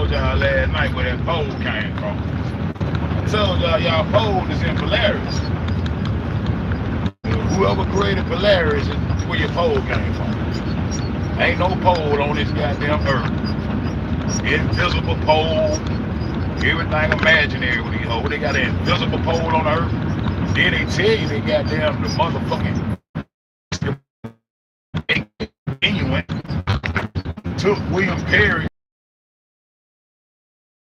told y'all last night where that pole came from. I told y'all pole is in Polaris. Whoever created Polaris is where your pole came from. Ain't no pole on this goddamn earth. Invisible pole. Everything imaginary with these hoes. They got an invisible pole on the earth. Then they tell you they goddamn the motherfucking Inuit took William Perry.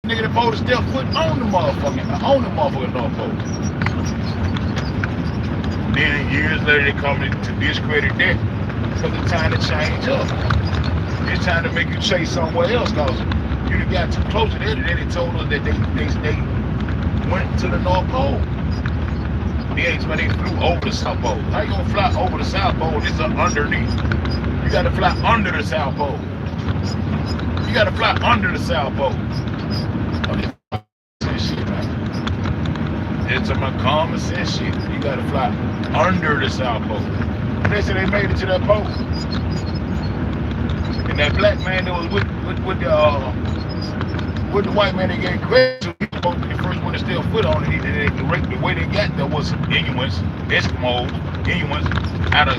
Nigga, the boat is still foot on the motherfucking North Pole. Then years later they come to discredit that because it's time to change up. It's time to make you chase somewhere else because you got too close to that and then they told us that they went to the North Pole. Then they flew over the South Pole. How you gonna fly over the South Pole? This is underneath. You gotta fly under the South Pole. You gotta fly under the South Pole. Shit, man. It's some common sense shit. You gotta fly under the South Pole. They said they made it to that pole. And that black man that was with the white man they gave credit to, he was supposed to be the first one to steal foot on it. The way they got there was Inuits, Eskimos, Inuits out of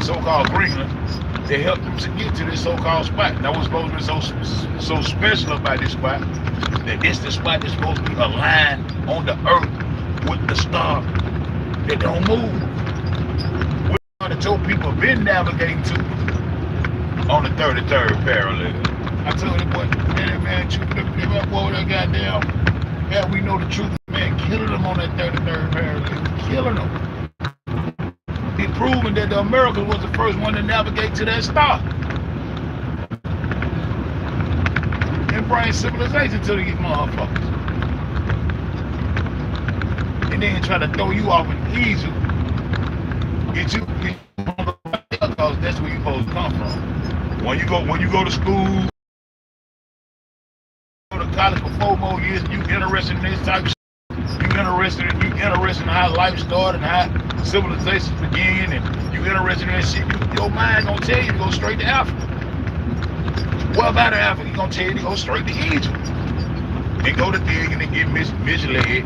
so-called Greenland. They helped them to get to this so-called spot. That was supposed to be so special about this spot that it's the spot that's supposed to be aligned on the earth with the star that don't move. Which the people have been navigating to on the 33rd parallel. I told him, boy, man, truth, that boy, that goddamn, yeah, we know the truth, man, killing them on that 33rd parallel, killing them. He proving that the Americans was the first one to navigate to that star and bring civilization to these motherfuckers. And then try to throw you off in Egypt, get you because that's where you supposed to come from. When you go to school, go to college for 4 more years, and you interested in this type of shit. You interested in how life started and how civilizations began, and you interested in that shit. Your mind gonna tell you to go straight to Africa. What about Africa? He gonna tell you to go straight to Egypt and go to digging and get misled.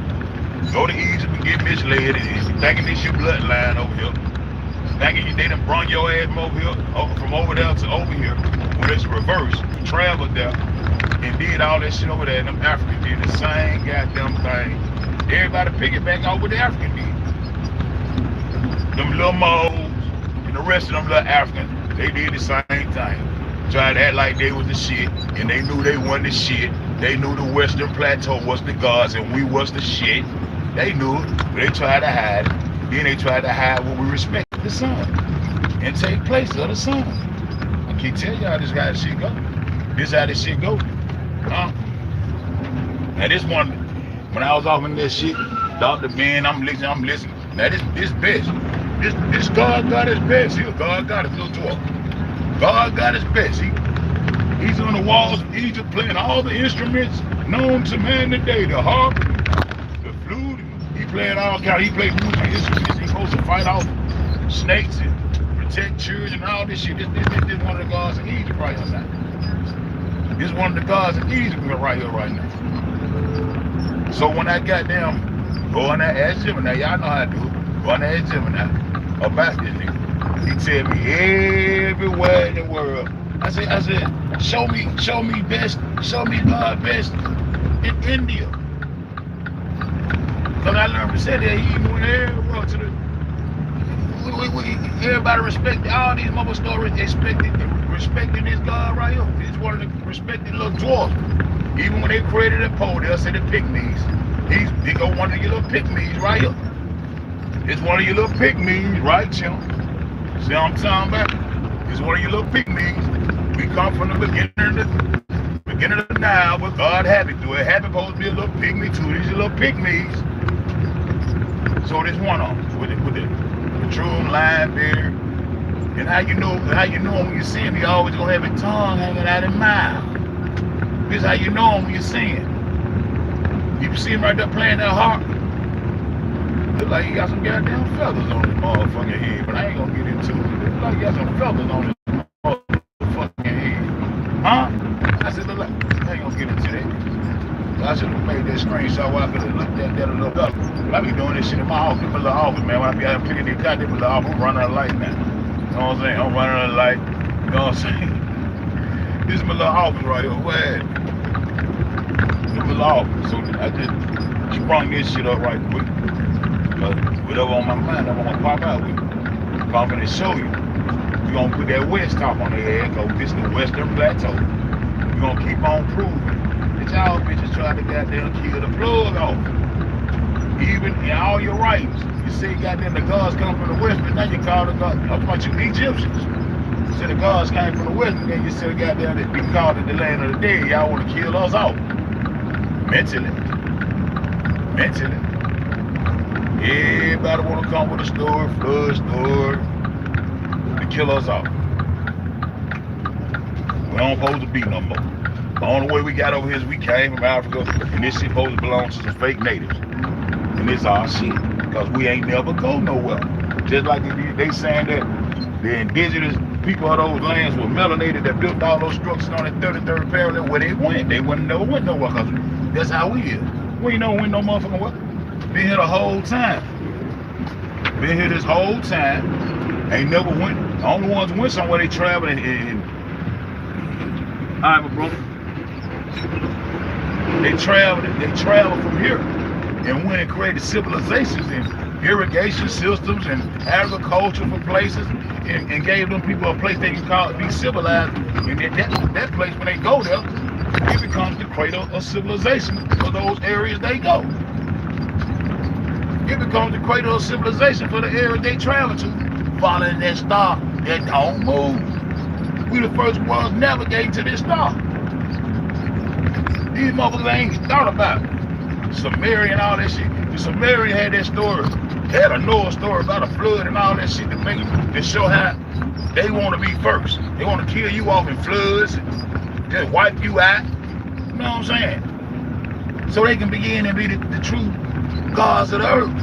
Go to Egypt and get misled and thinking this your bloodline over here. Thinking they done brung your ass from over here, from over there to over here. When it's reversed, you traveled there and did all that shit over there, and them Africans did the same goddamn thing. Everybody piggyback off what the African did. Them little Moles and the rest of them little Africans, they did the same thing. Tried to act like they was the shit, and they knew they wasn't the shit. They knew the Western Plateau was the gods and we was the shit. They knew it, but they tried to hide it. Then they tried to hide what we respect the sun and take place of the sun. I keep telling y'all this how this shit go. This how this shit go. Huh? Now this one, when I was off in this shit, Dr. Ben, I'm listening. Now this best. This God got his best here. God got his little dwarf. God got his best. He's on the walls of Egypt playing all the instruments known to man today. The harp, the flute, he playing all kind. He played music instruments. He's supposed to fight off snakes and protect children and all this shit. This one of the gods in Egypt right here now. This one of the gods in Egypt right here right now. So when I got down, go on there, ask Gemini, y'all know how to do it. Go on there, ask Gemini about this nigga. He tell me everywhere in the world. I said, show me God best in India. Cause I learned to say that he went everywhere to the. Everybody respect all these mother stories. Respecting this God right here. He's one of the respected little dwarfs. Even when they created a pole, they'll say the pygmies. They go one of your little pygmies right here. It's one of your little pygmies, right, Chim? See what I'm talking about? It's one of your little pygmies. We come from the beginning of the Nile, but God happy to it. Happy supposed to be a little pygmy too. These are little pygmies. So this one of them with the true line beard. And how you know him when you see him, he always gonna have his tongue hanging out his mouth. This is how you know him when you see him. You see him right there playing that harp. Look like he got some goddamn feathers on his motherfucking head, but I ain't gonna get into it. Look like he got some feathers on his motherfucking head. Huh? I said, look like, I ain't gonna screenshot where I could have looked at that a little better. But I be doing this shit in my office, my little office, man. When I be out picking the cat, this little office, I'm running out of light now. You know what I'm saying? I'm running out of light. You know what I'm saying? This is my little office right here. Where? This is my little office. So I just sprung this shit up right quick. Whatever on my mind, I'm gonna pop out with. I'm gonna show you. We're gonna put that west top on their head, cause this is the Western Plateau. We're gonna keep on proving that y'all bitches try to goddamn kill the plug off. Even in all your rights. You say goddamn the gods come from the west, but now you call the gods, I'm talking about you Egyptians. You said the gods came from the west, and then you said goddamn that we called it the land of the dead. Y'all wanna kill us off. Mentally. Everybody wanna come with a story, flood story, to kill us off. We don't supposed to be no more. The only way we got over here is we came from Africa, and this shit supposed to belong to some fake natives. And it's our shit, because we ain't never go nowhere. Just like they saying that the indigenous people of those lands were melanated that built all those structures on the 33rd parallel where they went. They never went nowhere, because that's how we is. We ain't never went no motherfucking way. Been here the whole time. Been here this whole time. Ain't never went. The only ones went somewhere they traveled in Iowa, brother. They traveled from here and went and created civilizations and irrigation systems and agriculture for places and gave them people a place they can call be civilized. And that place, when they go there, it becomes the cradle of civilization for those areas they go. It becomes the cradle of civilization for the area they travel to, following that star that don't move. We the first ones navigating to this star. These motherfuckers ain't thought about it. Samaria and all that shit. The Samaria had that story, had a Noah story about a flood and all that shit to show how they want to be first. They want to kill you off in floods and just wipe you out. You know what I'm saying? So they can begin and be the true gods of the earth.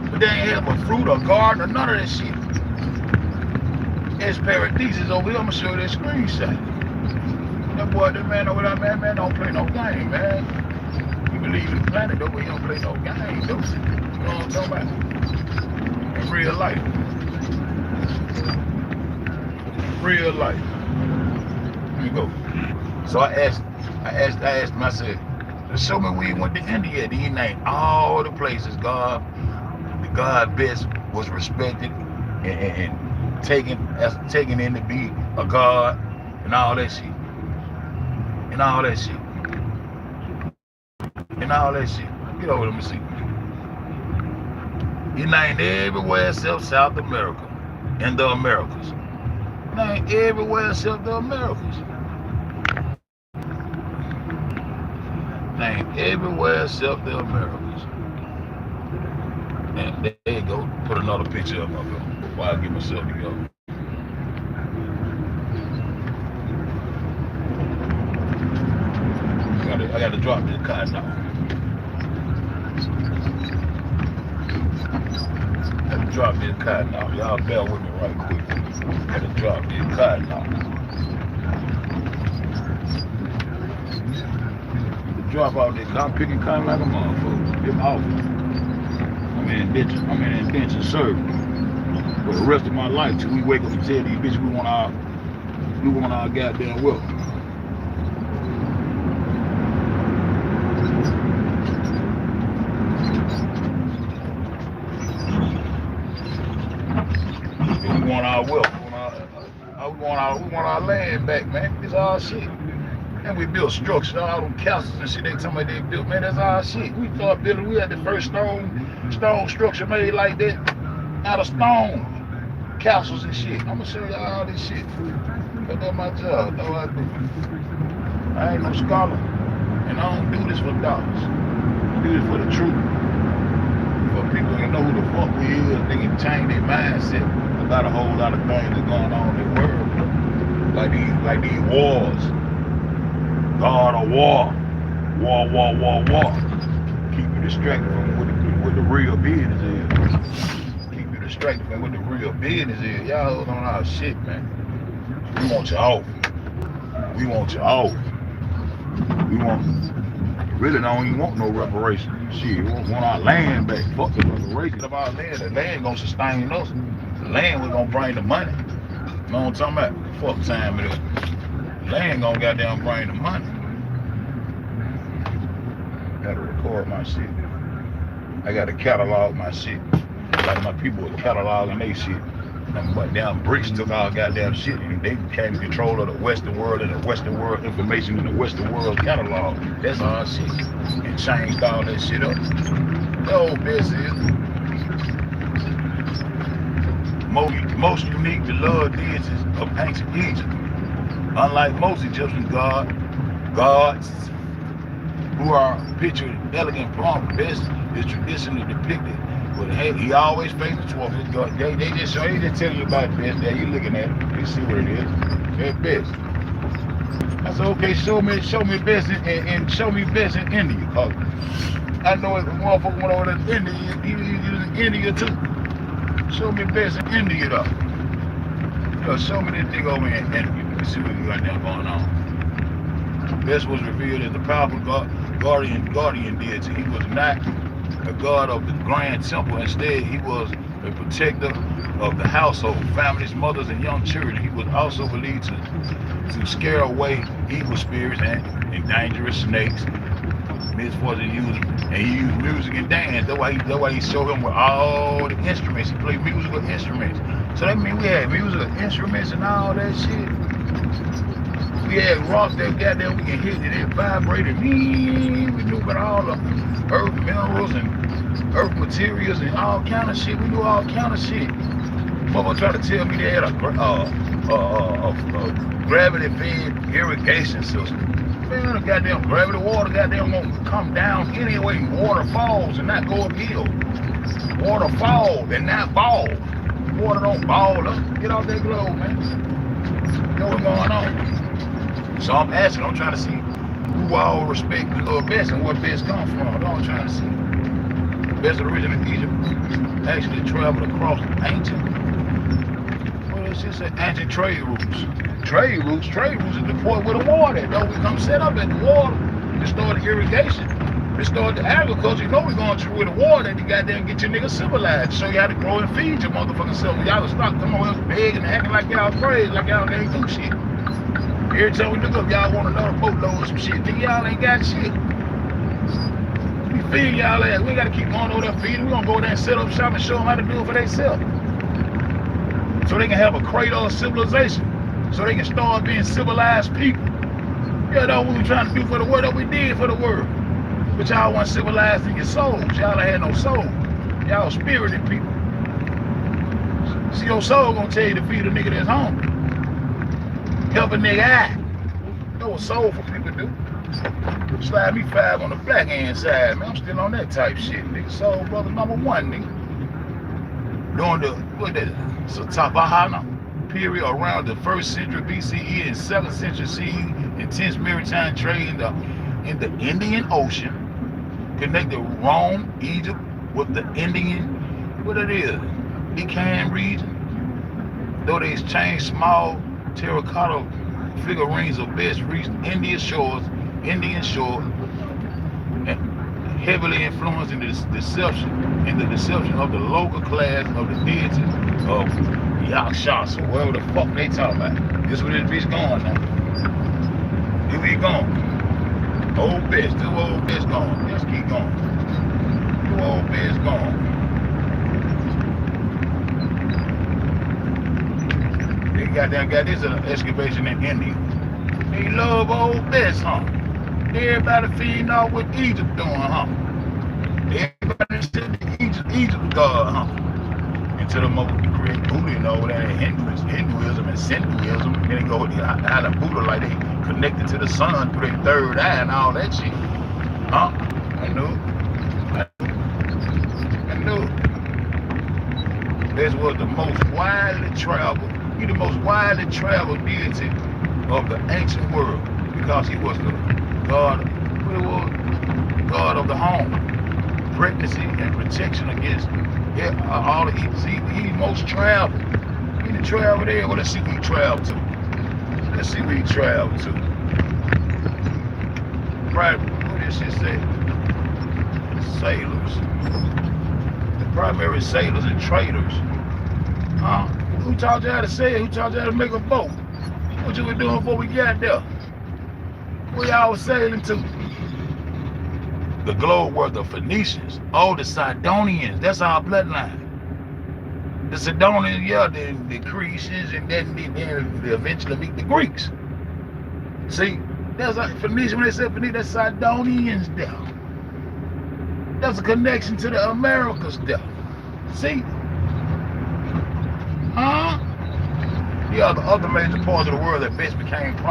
But they ain't have a fruit or garden or none of that shit. There's paradises over here. I'm gonna show you that screenshot. That boy, that man over there, man don't play no game, man. He believe in the planet though, but he don't play no game though. You know what I'm talking about? In real life. Real life. Here you go. So I asked myself, show me where he went to India. He named all the places God best was respected and taken in to be a God and all that shit. And all that shit. Get over, let me see. He named everywhere except South America and the Americas. Named everywhere except the Americas. Named everywhere except the Americas. And there you go. Put another picture of him while I get myself together. I got to drop this card now. Drop this card now. Y'all bear with me right quick. Got to drop this card now. Drop out this. I'm picking cotton like a motherfucker. It's awful. I'm in indentured service for the rest of my life till we wake up and tell these bitches we want our goddamn wealth. We want our wealth. We want our land back, man. It's our shit. And we built structures, all them castles and shit they talking about they built, man, that's our shit. We started building, we had the first stone structure made like that, out of stone. Castles and shit. I'm gonna show y'all all this shit. But that's my job, that's what I do. I ain't no scholar. And I don't do this for dollars. I do this for the truth. For people who know who the fuck we is, they can change their mindset about a whole lot of things that's going on in the world. Like these wars. God of war. War. Keep you distracted from what the real business is. Keep you distracted from what the real business is. Y'all hold on our shit, man. We want you off. We want you off. We really don't even want no reparation. Shit, we want our land back. Fuck the reparation of our land. The land gonna sustain us. The land was gonna bring the money. You know what I'm talking about? Fuck time it is. The land gonna goddamn bring the money. Gotta record my shit. I gotta catalog my shit. Like my people were cataloging they shit. But damn Brits took our goddamn shit and they became in control of the Western world and the Western world information in the Western world catalog. That's our shit. And changed all that shit up. The old best is most unique beloved deities of ancient Egypt. Unlike most Egyptian gods who are pictured elegant pomp, best is traditionally depicted. But hey, he always faces towards his God. They just tell you about this. There you looking at it. You see what it is. They're best. I said, okay, show me best and show me best in India. I know if a motherfucker went over to India, he was in India too. Show me best in India though. Yo, show me this nigga over in India. Let me see what you got there going on. Best was revealed as the powerful guardian deity. He was not a god of the grand temple. Instead, he was a protector of the household, families, mothers, and young children. He was also believed to scare away evil spirits and dangerous snakes. Misfortune used, and he used music and dance. That's why he showed him with all the instruments. He played musical instruments. So that means we had musical instruments and all that shit. We had rock that goddamn we can hit it, it vibrated. We knew about all the earth minerals and earth materials and all kind of shit. We knew all kind of shit. Mother tried to tell me they had a gravity-fed irrigation system. Man, the goddamn gravity water goddamn won't come down anyway. Water falls and not go uphill. Water falls and not ball. Water don't ball up. Get off that globe, man. You know what's going on? So I'm asking, I'm trying to see who all respect best and where best come from. That's all I'm trying to see. Best origin of Egypt actually traveled across ancient, what is this? Ancient trade routes. Trade routes is the port where the water at. Though we come set up at the water to start the irrigation, to start the agriculture. You know we're going through with the water that you goddamn get your niggas civilized. Show you how to grow and feed your motherfucking self. Y'all to stop coming over here begging and acting like y'all crazy, like y'all can't do shit. Every time we look up, y'all want another boatload of some shit. Nigga, y'all ain't got shit. We feed y'all ass. We ain't gotta keep going over there feeding. We gonna go there and set up shop and show them how to do it for themselves. So they can have a cradle of civilization. So they can start being civilized people. Yeah, that's what we trying to do for the world. That we did for the world. But y'all weren't civilized in your souls. Y'all ain't had no soul. Y'all spirited people. See, your soul gonna tell you to feed a nigga that's hungry. Help a nigga out. You know what soulful people do? Slide me 5 on the black hand side, man. I'm still on that type shit, nigga. Soul brother number 1, nigga. During the, what is it? Satavahana period around the 1st century BCE and 7th century CE, intense maritime trade in the Indian Ocean connected Rome, Egypt with the Indian, what it is, Deccan region. Though they exchanged small terracotta figurines of best reached Indian shore, and heavily influenced in the deception of the local class of the deities of Yaksha. So wherever the fuck they talking about. This is where this bitch going now. Here we going. Old bitch, this old bitch going. Let's keep going. This old bitch going. They goddamn got this excavation in India. They love old bitch, huh? Everybody feeding off what Egypt doing, huh? Everybody said Egypt God, huh? Until the mother can create Buddha over there in Hinduism and Sinduism. And then they go with the island Buddha like they connected to the sun through their third eye and all that shit. Huh? I knew. This was the most widely traveled, the most widely traveled deity of the ancient world because he was the God of the home, pregnancy and protection against all the he's most traveled. He didn't travel there. Well, let's see who he traveled to. Let's see where he traveled to. Right, what that shit say? Sailors. The primary sailors and traders. Huh? Who taught you how to sail? Who taught you how to make a boat? What you were doing before we got there? Where y'all was sailing to? The globe were the Phoenicians. Oh, the Sidonians. That's our bloodline. The Sidonians, yeah, the Cretians, and then they eventually meet the Greeks. See, that's like Phoenician. When they said Phoenician, that's Sidonians there. That's a connection to the Americas there. See? Huh? Yeah, the other major parts of the world that best became a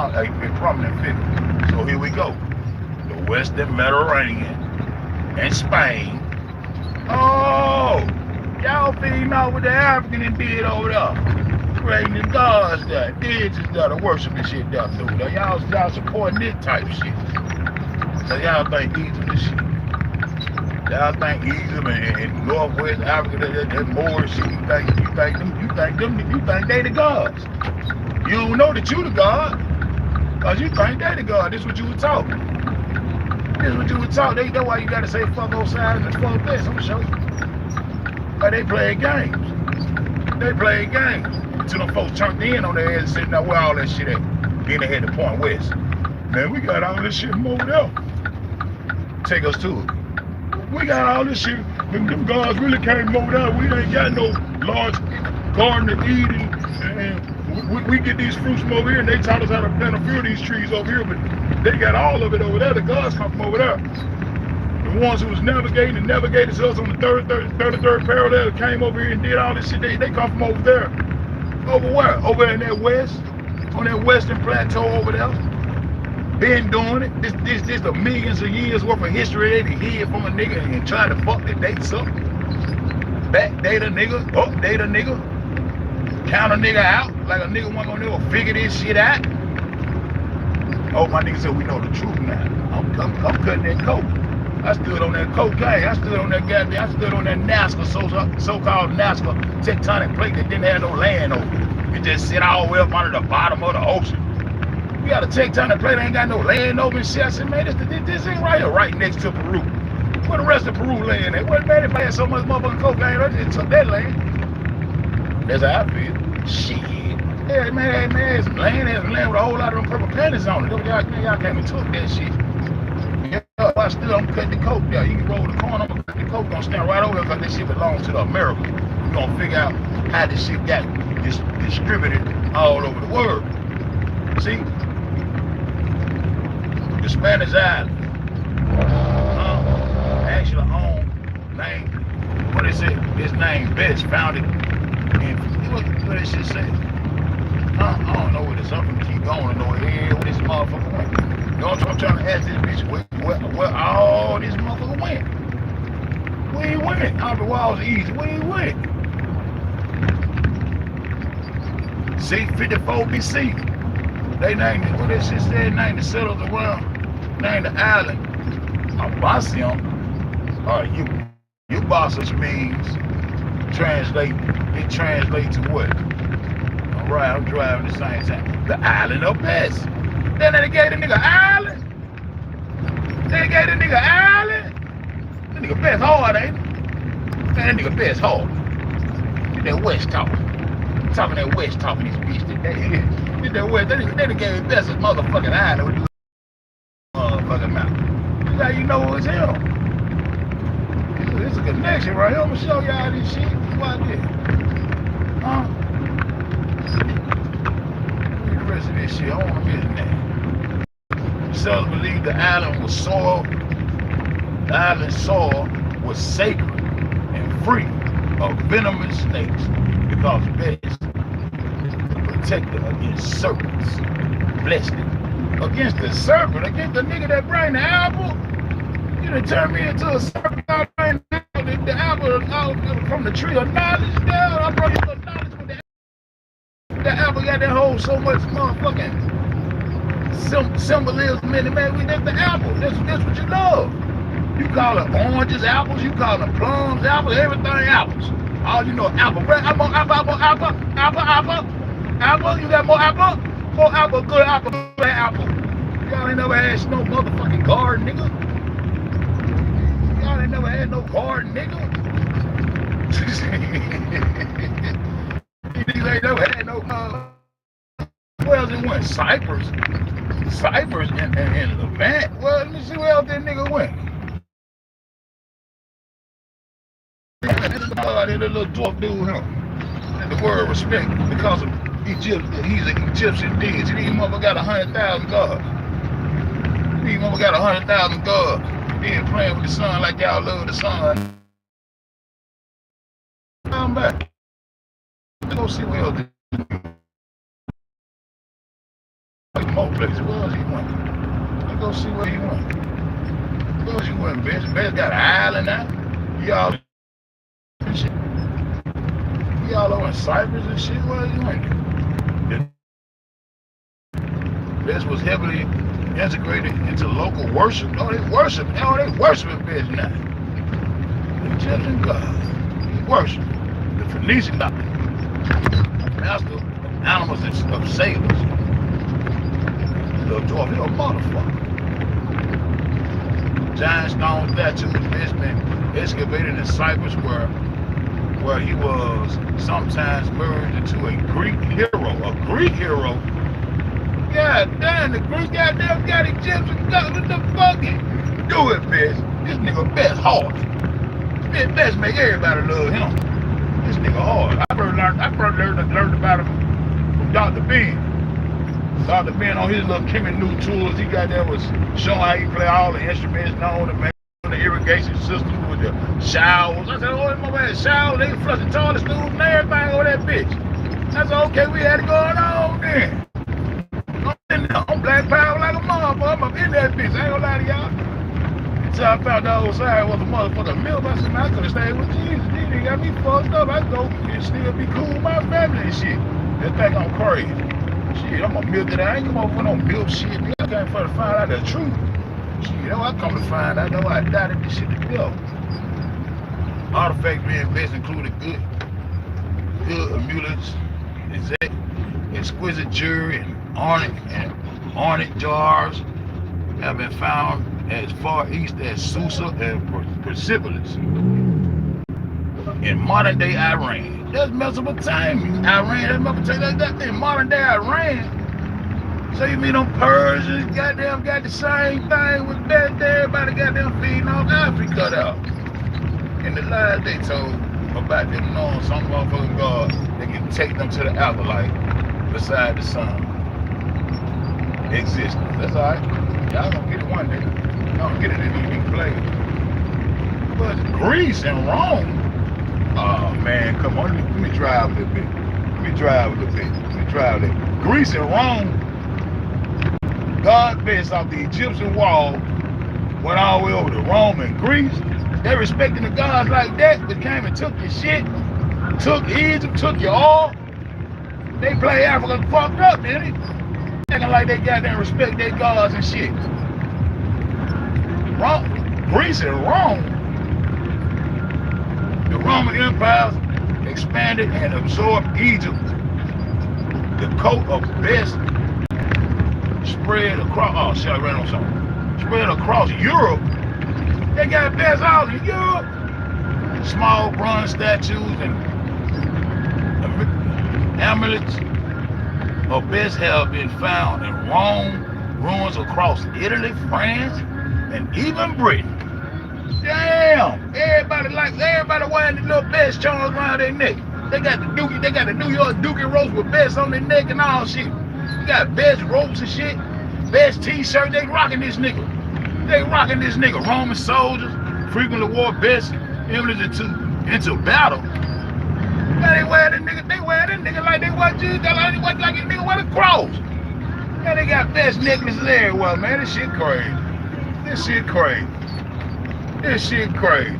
prominent figure. So here we go. The Western Mediterranean and Spain. Oh, y'all feeding out what the African did over there. Creating the gods there, deities there to worship and shit there too. Y'all supporting this type shit. So y'all think Egypt is shit. Y'all think Egypt and Northwest Africa, that Moorish shit, you think they the gods. You don't know that you the god, cause you think they the god. This is what you were taught. This is what you were taught. That's why you gotta say fuck Osiris and fuck this. I'm gonna show you. But they play games. They play games. Until them folks chunked in on their ass and said, now where all that shit at? Then they had to point west. Man, we got all this shit from over there. Take us to it. We got all this shit. Them gods really came over there. We ain't got no large garden of Eden. And we get these fruits from over here, and they taught us how to plant a few of these trees over here, but they got all of it over there. The gods come from over there. The ones who was navigating and navigated us on the 33rd parallel came over here and did all this shit. They come from over there. Over where? Over in that west, on that western plateau over there. Been doing it. This the millions of years worth of history they hid from a nigga and try to fuck the dates up. Backdate a nigga, update a nigga, count a nigga out like a nigga wasn't gonna never figure this shit out. Oh, my nigga said we know the truth now. I'm cutting that coke. I stood on that cocaine. I stood on that goddamn. I stood on that Nazca, so-called Nazca tectonic plate that didn't have no land over it. It just sit all the way up under the bottom of the ocean. We got a tectonic plate, ain't got no land over and shit. I said, man, this ain't right here, right next to Peru. Where the rest of Peru land at? What made it had so much motherfucking cocaine? I just took that land. That's how I feel. Shit. Yeah, man, there's some land with a whole lot of them purple panties on it. Y'all came and took that shit. Yeah, I'm cutting the coke there. You can roll the corner, I'm gonna cut the coke, gonna stand right over here because this shit belongs to the Americans. We're gonna figure out how this shit got distributed all over the world. See? The Spanish island. Actually name, what is it? This name Best founded in, what this shit say? I don't know what it's up and keep going to know where this motherfucker went. You know what I'm trying to ask this bitch where all this motherfucker went? Where he went? Out the walls of easy. Where he went? See, 54 BC. They named it, what this shit said, named the settlers around, named the island Abasium. Eubasis means it translates to what? Alright, I'm driving the same time. The island of Best. Then they gave the nigga island. They gave the nigga island. That nigga Best hard, ain't it? Man, that nigga Best hard. Did that West talk. Talking that West talking this bitch today. Did that West. They gave Best a motherfucking island with the motherfucking mouth. That's how you know it was him. It's a connection right here. I'm gonna show y'all this shit. Watch this. Read the rest of this shit. I don't want to miss that. Sellers believed the island was soil. The island soil was sacred and free of venomous snakes because Best protected against serpents. Blessed it. Against the serpent, against the nigga that bring the apple. You done turned me into a serpent. I bring the apple from the tree of knowledge down. I brought you the knowledge with the apple got that whole so much motherfucking symbolism in it, man. That's the apple. That's what you love. You call it oranges, apples. You call it plums, apples, everything apples. All you know, apple. Apple. You got more apple? More apple, good apple, bad apple. Y'all ain't never had no motherfucking garden, nigga. never had no garden, nigga. These niggas ain't never had no where else it went? Cyprus and Levant. Well, let me see where else that nigga went. That little dwarf dude, him. And the word respect because of he's an Egyptian deity. These motherfuckers got 100,000 gods. These motherfuckers got 100,000 gods. They ain't playing with the sun like y'all love the sun. Come back. Let's go see where else. More places. Where else he went? Let's go see where he went. Where else he went, bitch? Bitch got an island now. Y'all over in Cyprus and shit. Where he went? This was heavily integrated into local worship. Oh, they worshiping bitch now. The Egyptian gods. They worship. The Phoenician god. Master of animals and of sailors. Little dwarf, little motherfucker. Giant stone statues has been excavated in Cyprus where he was sometimes merged into a Greek hero. A Greek hero? God damn, the Greek goddamn got Egyptian gods. What the fuck? Do it, bitch. This nigga best hard. This best make everybody love him. This nigga hard. I first learned about him from Dr. Ben. Dr. Ben on his little Kimmy New tools, he got there was showing how he play all the instruments known to man, the irrigation system with the showers. I said, oh, my man, showers, they flush the toilet stools and everything over that bitch. I said, okay, we had it going on then. I'm black power like a motherfucker. I'm in that bitch. I ain't gonna lie to y'all. Until I found out outside was a motherfucking milk. I said, man, I could have stayed with Jesus. They got me fucked up. I go and still be cool with my family and shit. That thing I'm crazy. Shit, I'm gonna milk it. I ain't come up with no milk shit. I came for to find out the truth. Shit, I come to find out. I doubted this shit to go. Artifacts being best included good amulets, exquisite jewelry, and ornate jars have been found as far east as Susa and Persepolis in modern day Iran. That's Mesopotamia. Iran, that's Mesopotamia. That's in modern day Iran. So you mean them Persians goddamn got the same thing with that everybody goddamn feeding off Africa out. And the lies they told about them knowing some motherfucking God that can take them to the afterlife beside the sun. Existence. That's alright. Y'all gonna get it one day. Y'all gonna get it in these plays. But Greece and Rome. Oh man, come on. Let me drive a little bit. Greece and Rome, God based off the Egyptian wall, went all the way over to Rome and Greece. They respecting the gods like that, but came and took your shit, took Egypt, took your oil. They play Africa fucked up, didn't they? Acting like they goddamn respect their gods and shit. Greece and Rome, the Roman Empire expanded and absorbed Egypt. The coat of best spread across, spread across Europe. They got best all in Europe. Small bronze statues and amulets of best have been found in Rome, ruins across Italy, France, and even Britain. Damn! Everybody wearing the little best charms around their neck. They got the New York Dookie ropes with best on their neck and all shit. You got best ropes and shit, best t-shirt. They rocking this nigga. Roman soldiers frequently wore best emblems into battle. Now they wear that nigga like they wear Jesus, like a nigga with a cross. Now they got best necklaces everywhere, man. This shit crazy.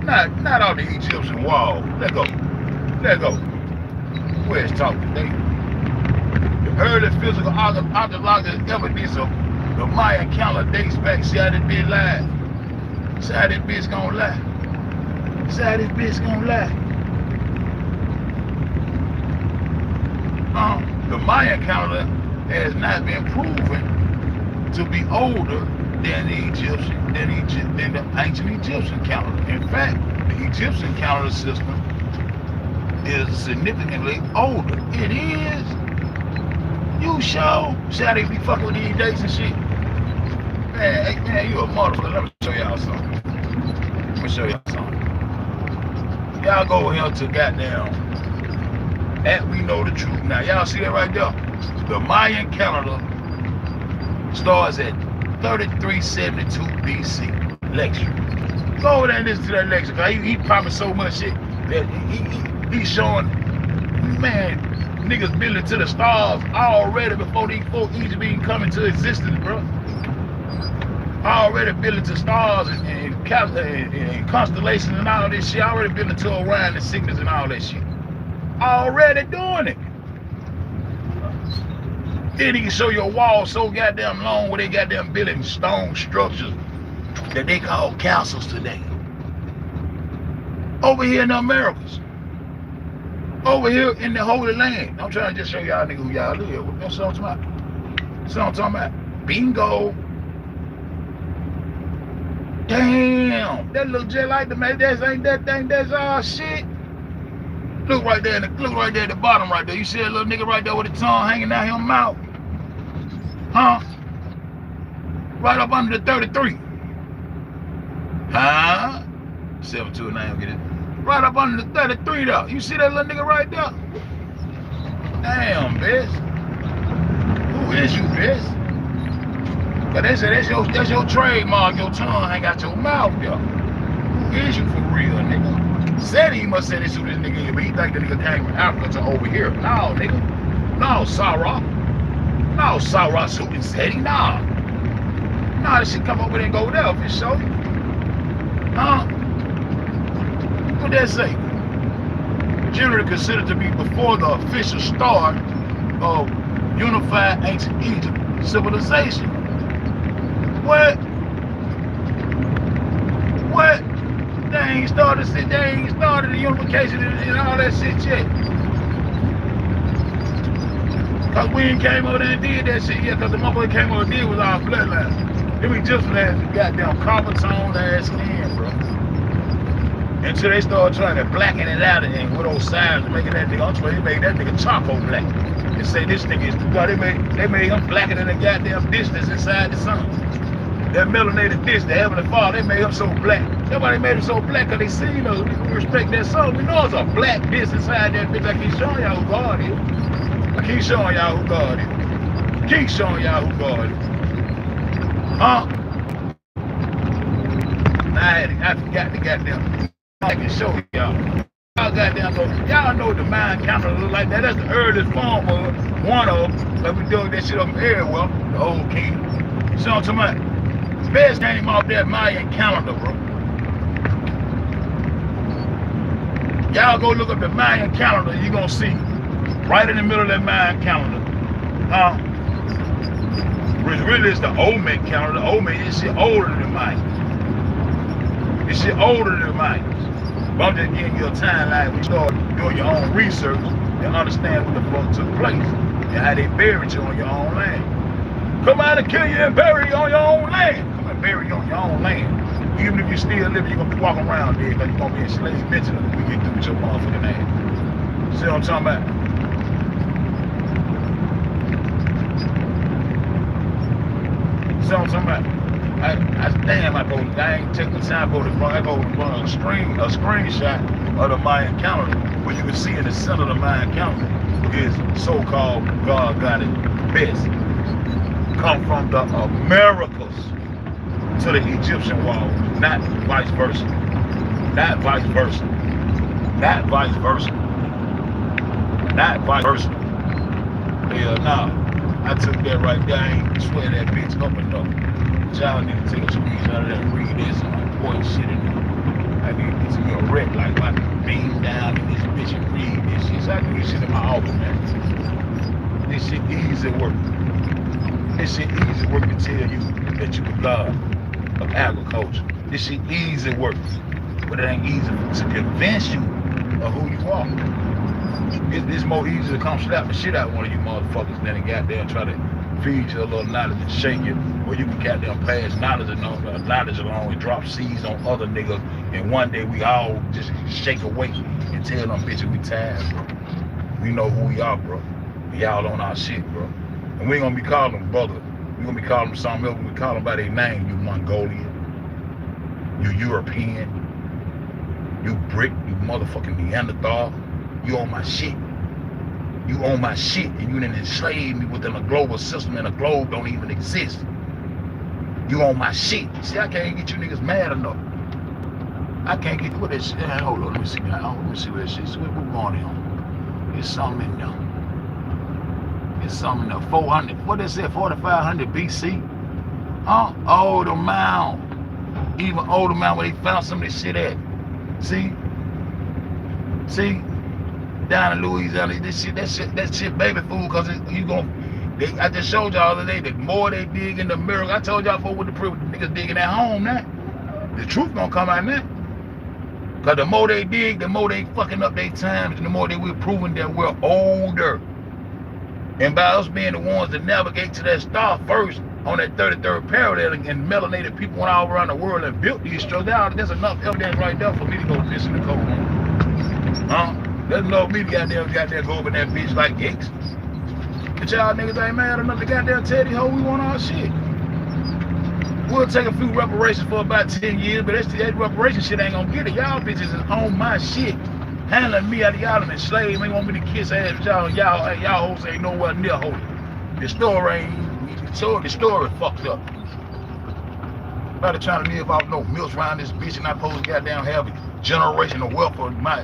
Not on the Egyptian wall. Let go. Where's talking today? The early physical archaeological evidence of the Mayan calendar dates back. See how this bitch lied. See how this bitch gonna lie. The Mayan calendar has not been proven to be older than the ancient Egyptian calendar. In fact, the Egyptian calendar system is significantly older. It is. You sure? See how they be fucking with these dates and shit? Man, hey, man, you a motherfucker. Let me show y'all something. Let me show y'all something. Y'all go over here to goddamn We Know the Truth. Now, y'all see that right there? The Mayan calendar starts at 3372 BC. Lecture. Go over there and listen to that lecture, because he popping so much shit that he's showing, man, niggas building to the stars already before Egypt even come into existence, bro. Already building to stars and constellations and all this shit. Already building to Orion and Cygnus and all that shit. Already doing it. Then he can show you a wall so goddamn long where they goddamn building stone structures that they call castles today. Over here in the Americas. Over here in the Holy Land. I'm trying to just show y'all niggas who y'all live with. That's what I'm talking about. That's what I'm talking about. Bingo. Damn. That look just like the man. That ain't that thing. That's all shit. Look right there. Look right there at the bottom right there. You see that little nigga right there with the tongue hanging out his mouth? Huh? Right up under the 33. Huh? 729, get it? Right up under the 33 though. You see that little nigga right there? Damn, bitch. Who is you, bitch? Cause they say that's your trademark, your tongue hang out your mouth, yo. Who is you for real, nigga? Said he must say this to this nigga, but he think the nigga came from Africa to over here. No, nigga. No, Sarah. No, Sarah shooting said he. Nah. Nah, this shit come over there and go there for sure. Huh? What that say? Generally considered to be before the official start of unified ancient Egypt civilization. What? What? They ain't started the unification and all that shit yet. Cause we ain't came over there and did that shit yet, cause the motherfucker came over and did was our bloodline. Then we just had goddamn copper toned ass skin, bro. Until they started trying to blacken it out and with those signs and making that nigga, they made that nigga charcoal black. And say this nigga is the God. They made him blacker than the goddamn distance inside the sun. That melanated dish, the heavenly Father, they made him so black. Nobody made him so black because they seen us. We respect that sun. We know it's a black dish inside that bitch. I keep showing y'all who God is. I keep showing y'all who God is. Keep showing y'all who God is. Huh? I forgot the goddamn. I can show y'all. Y'all goddamn go. Y'all know the Mayan calendar look like that. That's the earliest form of one of them. Like we doing that shit up here. Well, the old king. See what I'm talking about? Best came off that Mayan calendar, bro. Y'all go look up the Mayan calendar, you're gonna see right in the middle of that Mayan calendar, which really is the Olmec calendar. The Olmec is shit older than the Mayans. This shit older than the Mayans. But I'm just giving you a timeline when you start doing your own research and understand what the fuck took place and how they buried you on your own land. Come out and kill you and bury you on your own land. Bury you on your own land. Even if you still living, you're gonna be walking around there because you're gonna be enslaved mentally when you get through with your motherfucking ass. See what I'm talking about? See what I'm talking about? I ain't taking the time to run a screenshot of the Mayan calendar where you can see in the center of the Mayan calendar is so-called God got it best. Come from the Americas to the Egyptian wall, not vice versa. Not vice versa. Not vice versa. Not vice versa. Hell nah. I took that right there. I ain't swear that bitch up enough. Y'all need to take a screenshot of that and read this important shit in there. I need to get to me a wreck like I can beam down in this bitch and read this shit. So I can get shit in my office, man. This shit easy work. This shit easy work to tell you that you a god of agriculture. This shit easy work, but it ain't easy to convince you of who you are. It's more easy to come slap the shit out of one of you motherfuckers than to goddamn try to feed you a little knowledge and shake it, or you can goddamn pass knowledge along and drop seeds on other niggas, and one day we all just shake awake and tell them bitches we tired, bro. We know who we are, bro. Y'all on our shit, bro. And we ain't gonna be calling them brother. We gonna be calling them something else. We call them by their name. You Mongolian, you European, you brick, you motherfucking Neanderthal. You on my shit. You own my shit, and you didn't enslave me within a global system, and a globe don't even exist. You own my shit. See, I can't get you niggas mad enough. I can't get what that shit. Hold on, let me see now. Let me see what that shit is. What going on? There's something in there. There's something in there. 400. What is it? 4500 BC? Huh? Older mound. Even older mound where they found some of this shit at. See? See? Down in Louisiana, that shit baby food, cause I just showed y'all the other day, the more they dig in the mirror, I told y'all before with the proof, the niggas digging at home now. The truth gonna come out now. Cause the more they dig, the more they fucking up their times, and the more we're proving that we're older. And by us being the ones that navigate to that star first on that 33rd parallel, and melanated people went all around the world and built these structures, there's enough evidence right there for me to go piss in the cold room. Huh? There's no me goddamn go up in that bitch like X. But y'all niggas ain't mad enough to goddamn tell these hoes we want our shit. We'll take a few reparations for about 10 years, but that reparation shit ain't gonna get it. Y'all bitches is on my shit. Handling me out of y'all and enslaved. Ain't want me to kiss ass with y'all. Y'all hoes ain't nowhere near holy. The story ain't, the story fucked up. About trying to live off no milks around this bitch, and I supposed to goddamn have a generational wealth for my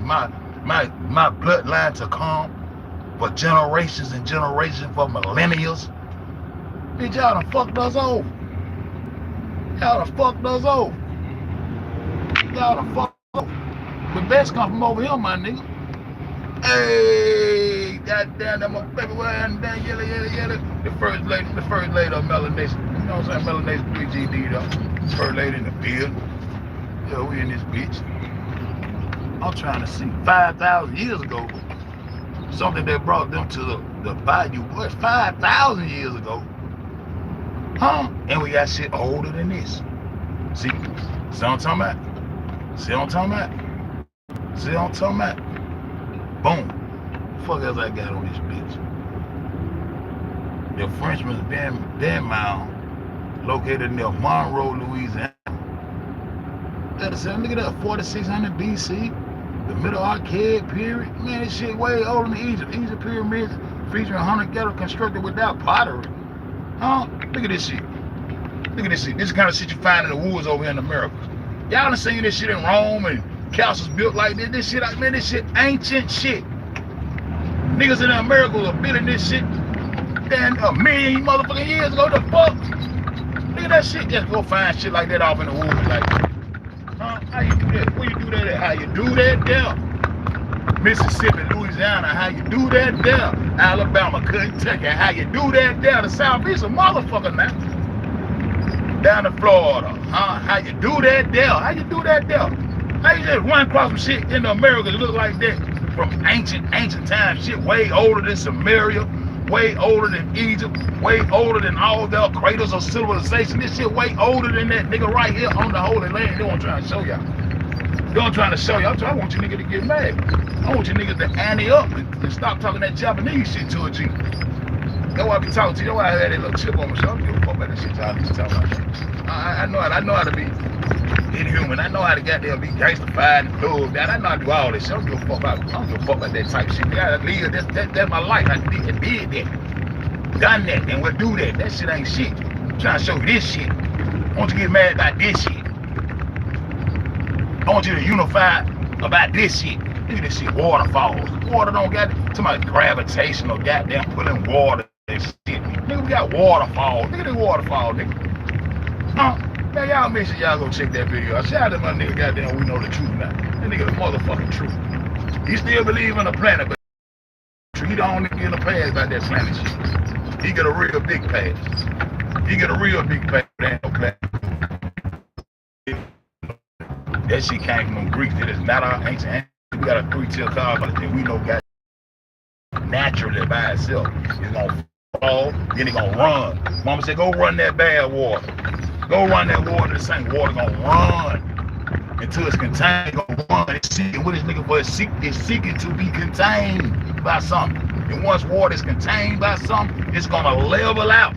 bloodline to come for generations and generations, for millennials. Bitch, y'all done fucked us over. Y'all done fucked us over. Y'all done fucked us over. The best come from over here, my nigga. Hey, goddamn, that my baby and down yellow. The first lady of melanation. You know what I'm saying? Melanation 3GD though. First lady in the field. Yeah, we in this bitch. I'm trying to see 5,000 years ago, something that brought them to the bayou. What, 5,000 years ago? Huh? And we got shit older than this. See what I'm talking about? See what I'm talking about? See what I'm talking about? Boom. Fuck else I got on this bitch? The Frenchman's Den Mound, located near Monroe, Louisiana. Look at that, 4600 BC. The Middle Archaic period. Man, this shit way older than Egypt. Egypt pyramids featuring 100 ghetto constructed without pottery. Huh? Look at this shit. Look at this shit. This is the kind of shit you find in the woods over here in America. Y'all done seen this shit in Rome and castles built like this. This shit, man, this shit ancient shit. Niggas in America are building this shit damn a million motherfucking years ago. The fuck? Look at that shit. Just go find shit like that off in the woods. Like, huh? How you do that? Where you do that at? How you do that there? Mississippi, Louisiana, how you do that there? Alabama, Kentucky, how you do that there? The Southeast, a motherfucker now. Down to Florida, huh? How you do that there? How you do that there? How you just run across some shit in America that look like that from ancient times? Shit way older than Samaria, way older than Egypt, way older than all the craters of civilization. This shit way older than that nigga right here on the Holy Land. They don't try to show y'all. They don't try to show y'all. I want you niggas to get mad. I want you niggas to ante up and stop talking that Japanese shit to a G. That's why I be talking to you. That's why I had that little chip on my shoulder. I don't give a fuck about that shit y'all be talking about. I know how to be inhuman. I know how to goddamn be gangstified and plugged down. I know how to do all this shit. I don't give a fuck about that type of shit. That's my life. I did that. Done that. And we'll do that. That shit ain't shit. I'm trying to show you this shit. I want you to get mad about this shit. I want you to unify about this shit. Look at this shit. Waterfalls. Water don't got to my gravitational goddamn pulling water and shit. Nigga, we got waterfalls. Look at this waterfall, nigga. Man, y'all make sure y'all go check that video out. Shout out to my nigga, goddamn, we know the truth now. That nigga the motherfucking truth. He still believe in the planet, but he don't get a pass about that planet shit. He get a real big pass. He get a real big pass. That ain't no planet. That shit came from Greeks. That is not our ancient. We got a 3-tier car, but we know got naturally by itself. It's gonna fall, then he gonna run. Mama said, go run that bad water. Go run that water. The same water gonna run until it's contained. It's gonna run. It's seeking. What is nigga for? It's seeking to be contained by something. And once water is contained by something, it's gonna level out.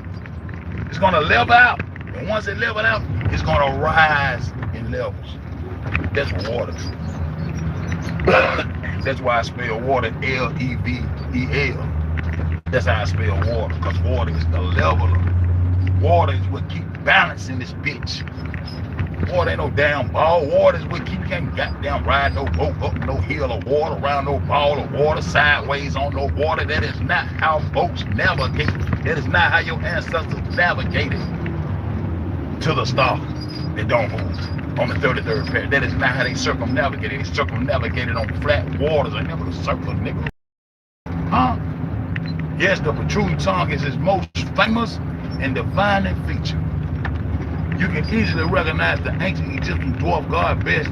It's gonna level out. And once it level out, it's gonna rise in levels. That's water. That's why I spell water L-E-V-E-L. That's how I spell water, because water is the leveler. Water is what keep balancing this bitch. Water ain't no damn ball. Water is what keep can't goddamn ride no boat up no hill of water, around no ball of water, sideways on no water. That is not how boats navigate. That is not how your ancestors navigated to the star. They don't move on the 33rd pair. That is not how they circumnavigated. They circumnavigated on flat waters. I never circle, nigga. Huh? Yes, the protruding tongue is his most famous and defining feature. You can easily recognize the ancient Egyptian dwarf god best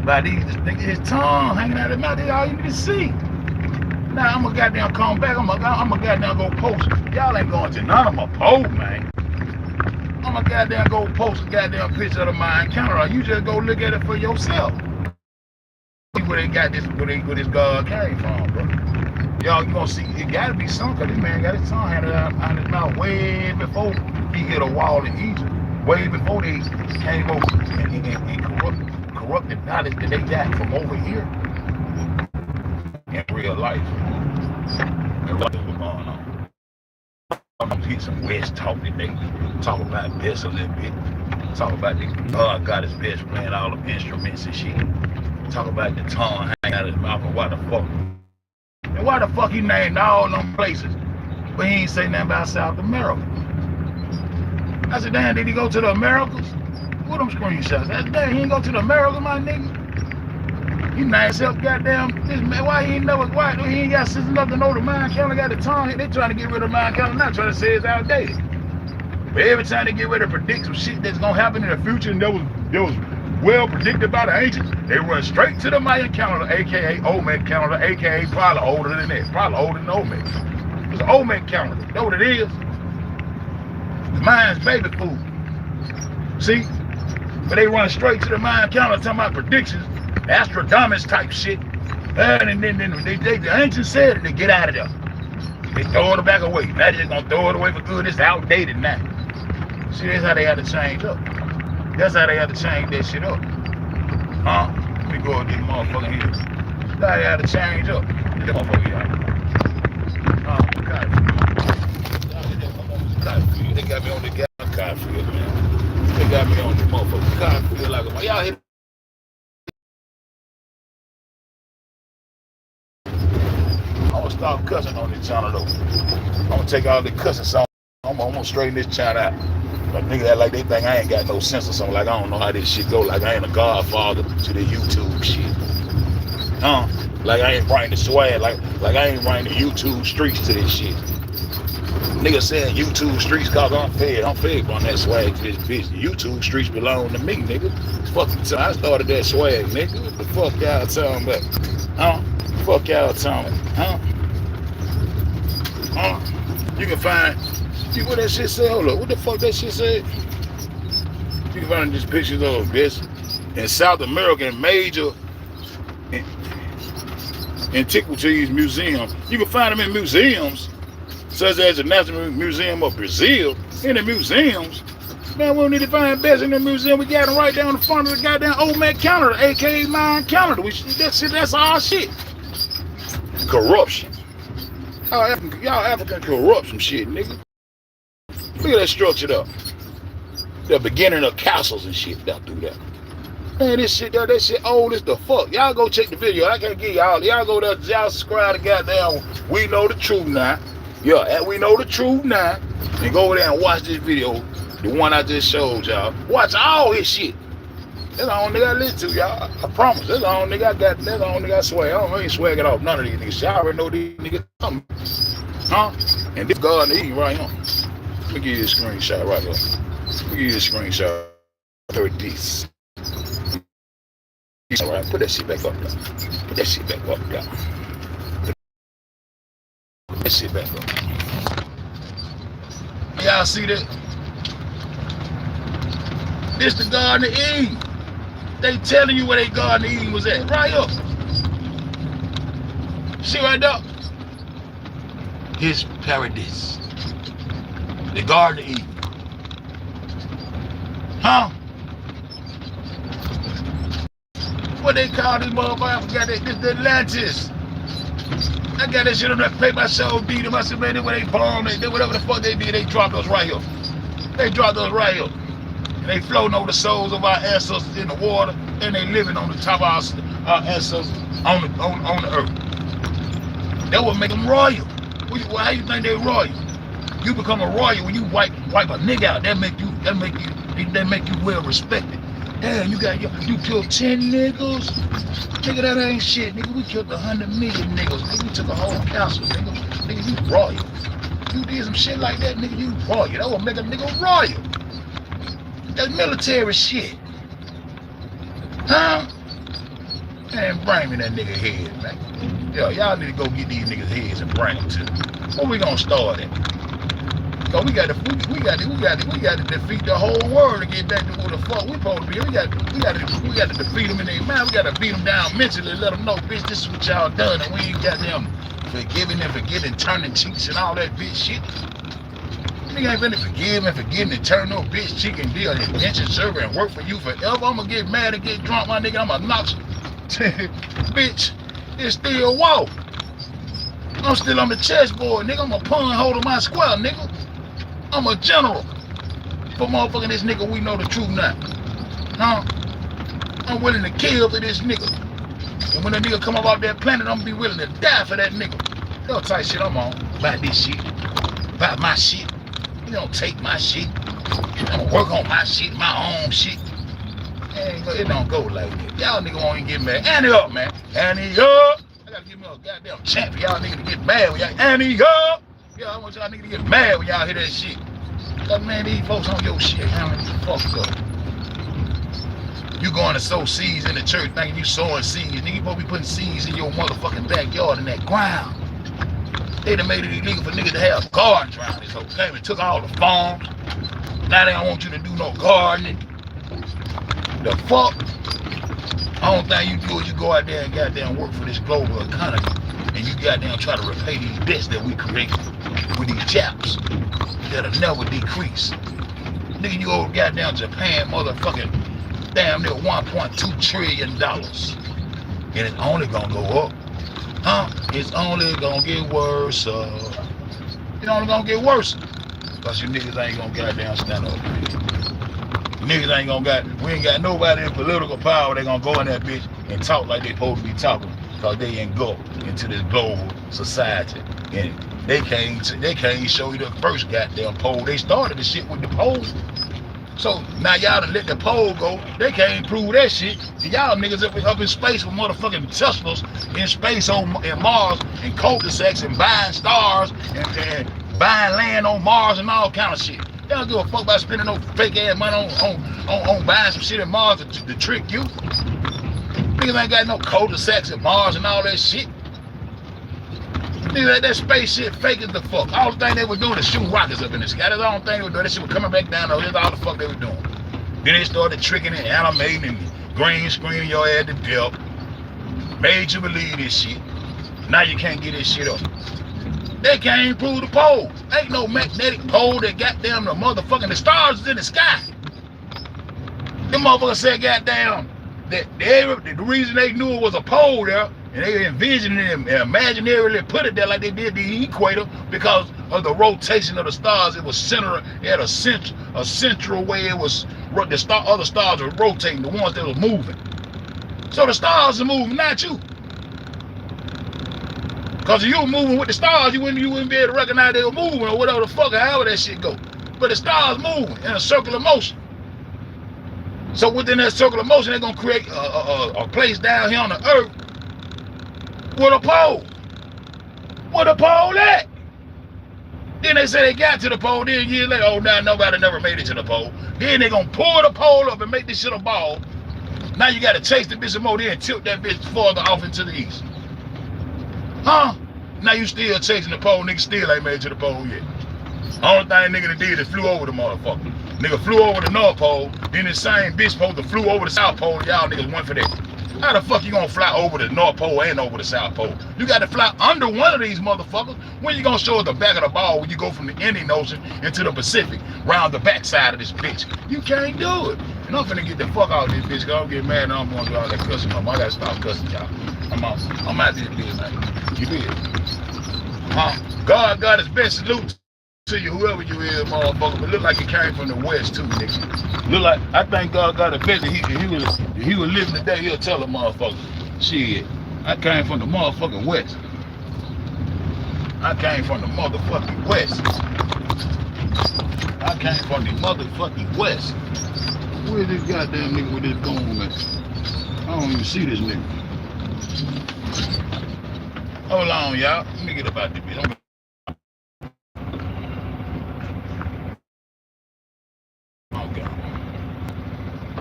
by these distinct. His tongue hanging out of his mouth. That's all you need to see. Now I'm gonna goddamn come back. I'm gonna goddamn go post. Y'all ain't going to none of my post, man. I'm gonna goddamn go post a goddamn picture of my encounter. You just go look at it for yourself. Where they got this, where this god came from, bro. Y'all, you gonna see, it gotta be something, because this man got his tongue handed out of his mouth way before he hit a wall in Egypt. Way before they came over and corrupted knowledge that they got from over here in real life. And what was going on. I'm gonna get some West talk today. Talk about this a little bit. Talk about the God got his best playing all the instruments and shit. Talk about the tongue hanging out of his mouth and why the fuck. And why the fuck he named all them places, but he ain't say nothing about South America? I said, damn, did he go to the Americas? What them screenshots? I said, damn, he ain't go to the Americas, my nigga. He named himself goddamn, this man, why he ain't never, why he ain't got sense enough to know the mind counter got the tongue? They trying to get rid of the mind counter, not trying to say it's outdated. But every time they get ready to predict some shit that's gonna happen in the future, and that was well predicted by the ancients, they run straight to the Mayan calendar, aka Olmec calendar, aka probably older than that, probably older than Olmec. It's an Olmec calendar. You know what it is? The Mayans baby food. See? But they run straight to the Mayan calendar talking about predictions, Astrodamus type shit. And then the ancients said it, they get out of there. They throw it back away. Now they're just gonna throw it away for good. It's outdated now. See, that's how they had to change up. That's how they had to change that shit up. Huh? Let me go and get the motherfucking here. That's how they had to change up. Get the motherfucker here. They got me on the goddamn Cottonfield, man. They got me on the motherfucking Cottonfield like a, y'all hit. I'm gonna stop cussing on this channel though. I'm gonna take all the cussing songs. I'm gonna straighten this channel out. Like niggas act like they think I ain't got no sense or something. Like I don't know how this shit go. Like I ain't a godfather to the YouTube shit. Huh? Like I ain't bringing the swag. Like I ain't bringing the YouTube streets to this shit. Niggas saying YouTube streets cause I'm fed. I'm fed on that swag to this bitch. The YouTube streets belong to me, nigga. Fucking I started that swag, nigga. What the fuck y'all talking about? Huh? Fuck y'all talking about? Huh? You can find. See what that shit say? Hold up. What the fuck that shit say? You can find these pictures of this in South American major antiquities museums. You can find them in museums, such as the National Museum of Brazil. In the museums, man, we don't need to find best in the museum. We got them right down in front of the goddamn Olmec calendar, aka Mayan calendar. That's our shit. Corruption. Y'all African corrupt some shit, nigga. Look at that structure up. The beginning of castles and shit down through there. Man, that shit old as the fuck. Y'all go check the video. I can't get y'all. Y'all go there, y'all subscribe to goddamn We Know the Truth Now. Yeah, and We Know the Truth Now. And go over there and watch this video. The one I just showed y'all. Watch all his shit. That's the only nigga I listen to, y'all. I promise. That's the only nigga I got. That's the only nigga I swag. I ain't swagging off none of these niggas. Y'all already know these niggas coming. Huh? And this God he right here. Let me give you a screenshot right here. Let me give you a screenshot. This. All right, put that shit back up there. Put that shit back up there. Put that shit back up. Y'all see that? This the Garden of Eden. They telling you where they Garden of Eden was at. Right up. See right there? His paradise. The Garden of Eden. Huh? What they call this motherfucker? I forgot that. This the Atlantis. I got that shit on that paper. I showed beat them. I said, man, where they bomb, they whatever the fuck they did, they dropped us right here. They dropped us right here. And they floating over the souls of our ancestors in the water, and they living on the top of our ancestors on the earth. That would make them royal. How you think they royal? You become a royal when you wipe a nigga out. That make you well respected. Damn, you killed 10 niggas. Nigga, that ain't shit. Nigga, we killed 100 million niggas. Nigga, we took a whole council. Nigga, you royal. You did some shit like that, nigga, you royal. That would make a nigga royal. That's military shit. Huh? Man, bring me that nigga head, man. Yo, y'all need to go get these niggas heads and bring them to me. Where we gonna start at? Cause we got to defeat the whole world to get back to where the fuck we supposed to be. We got to defeat them in their mind. We got to beat them down mentally, let them know, bitch, this is what y'all done, and we ain't got them forgiving and forgetting, turning cheeks and all that bitch shit. Nigga ain't finna forgive and forgetting and turn no bitch cheek and be an indentured servant and work for you forever. I'ma get mad and get drunk, my nigga. I'ma knock you. Bitch, it's still war. I'm still on the chessboard, nigga. I'm a pawn holding my square, nigga. I'm a general. For motherfucking this nigga, we know the truth now. Huh? I'm willing to kill for this nigga. And when that nigga come up off that planet, I'm gonna be willing to die for that nigga. That's what type shit I'm on. About this shit. About my shit. You don't take my shit. I'm gonna work on my shit, my own shit. It don't go like that. Y'all niggas won't even get mad. Annie up, man. Annie up. I gotta give me a goddamn chant for y'all niggas to get mad when y'all. Annie up. Yeah, I want y'all niggas to get mad when y'all hear that shit. Cause man, these folks on your shit, how many fucked up? You going to sow seeds in the church thinking you sowing seeds. Nigga, you supposed to be putting seeds in your motherfucking backyard in that ground. They done made it illegal for niggas to have gardens around this whole thing. And took all the farms. Now they don't want you to do no gardening. The fuck? The only thing you do is you go out there and goddamn work for this global economy. And you goddamn try to repay these debts that we created with these Japs that'll never decrease. Nigga, you go goddamn Japan, motherfucking damn near $1.2 trillion. And it's only gonna go up. Huh? It's only gonna get worse. It's only gonna get worse. Cause you niggas ain't gonna goddamn stand up. Niggas ain't gonna we ain't got nobody in political power. They gonna go in that bitch and talk like they supposed to be talking. Cause they ain't go into this global society. And they can't show you the first goddamn poll. They started the shit with the poll. So now y'all done let the poll go. They can't prove that shit. Y'all niggas up in space with motherfucking Teslas in space in Mars and cul-de-sacs and buying stars and buying land on Mars and all kind of shit. They don't give a fuck about spending no fake ass money on buying some shit in Mars to trick you. Niggas ain't got no cul-de-sacs in Mars and all that shit. Nigga, that space shit fake as the fuck. All the thing they were doing is shooting rockets up in the sky. That's all the thing they were doing. That shit was coming back down. That's all the fuck they were doing. Then they started tricking and animating and green screening your ass to death. Made you believe this shit. Now you can't get this shit up. They can't even prove the pole. Ain't no magnetic pole that goddamn the motherfucking the stars is in the sky. Them motherfuckers said goddamn that the reason they knew it was a pole there, and they envisioned it and imaginarily put it there like they did the equator because of the rotation of the stars. It was centered, it had a central way it was, other stars were rotating, the ones that were moving. So the stars are moving, not you. Because if you were moving with the stars, you wouldn't be able to recognize they were moving or whatever the fuck, however that shit go. But the stars moving in a circular motion. So within that circular motion, they're going to create a place down here on the earth with a pole. Where the pole at? Then they say they got to the pole. Then years later, oh, now nobody never made it to the pole. Then they're going to pull the pole up and make this shit a ball. Now you got to chase the bitch some more, then tilt that bitch farther off into the east. Huh? Now you still chasing the pole, nigga still ain't made it to the pole yet. Only thing nigga that did is flew over the motherfucker. Nigga flew over the North Pole, then the same bitch supposed to flew over the South Pole. Y'all niggas went for that. How the fuck you gonna fly over the North Pole and over the South Pole? You got to fly under one of these motherfuckers. When you gonna show us the back of the ball when you go from the Indian Ocean into the Pacific, round the backside of this bitch? You can't do it. And I'm finna get the fuck out of this bitch, cause I'm getting mad and I'm gonna do all that cussing. I gotta stop cussing, y'all. I'm out this bitch, man. You did. God got his best salute to you, whoever you is, motherfucker. But look like he came from the West too, nigga. Look like, I think God got a bet that he was living today, he'll tell a motherfucker, shit, I came from the motherfucking West. I came from the motherfucking West. I came from the motherfucking West. Where's this goddamn nigga with this gun, man? I don't even see this nigga. Hold on, y'all. Let me get up out this bitch.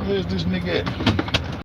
Where's this nigga at?